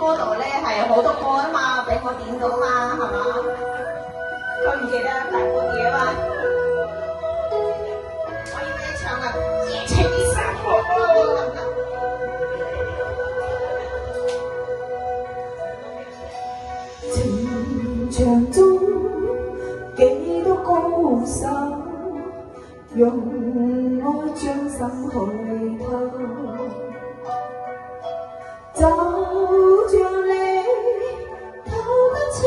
歌度咧係好多歌啊嘛，俾我點到嘛，係嘛？佢唔記得大過嘢啊嘛。我要咩唱啊？夜情的生活得唔得？情場中幾多高手，用愛將心去偷，就像你偷得痴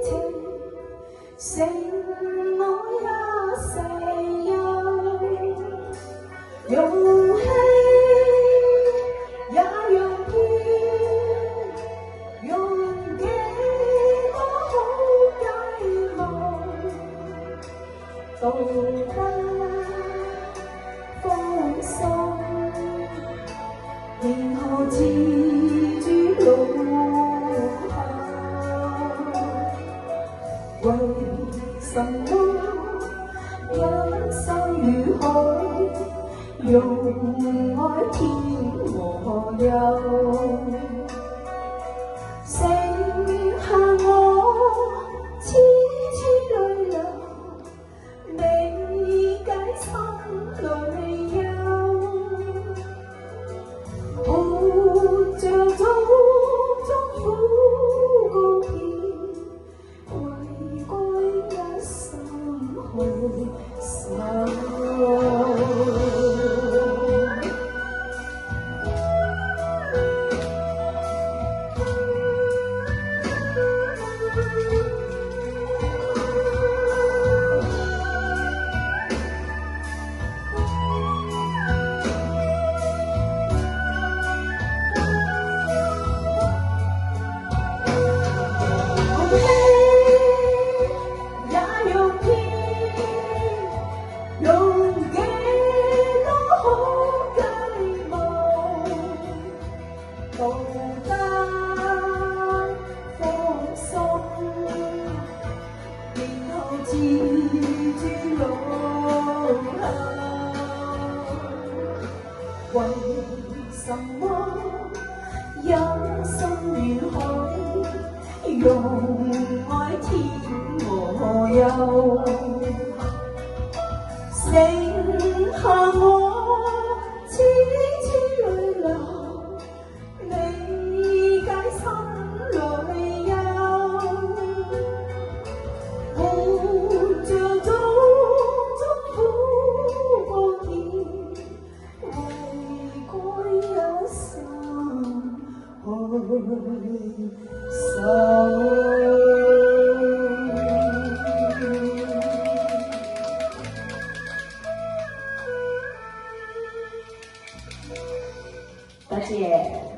情，剩我一世憂，勇氣也讓天。用幾多好計謀，道德放心，然後自主路行。為什麼人生如海，用愛填和憂？剩下我痴痴淚流，未解心裏憂。活着種種苦告別，為歸一生去守。道德放心，然後自主路行。為什麼人生如海，用愛填和憂？剩下我痴痴淚流。未解心裏憂，活着種種苦過甜，為歸一生去守。多謝。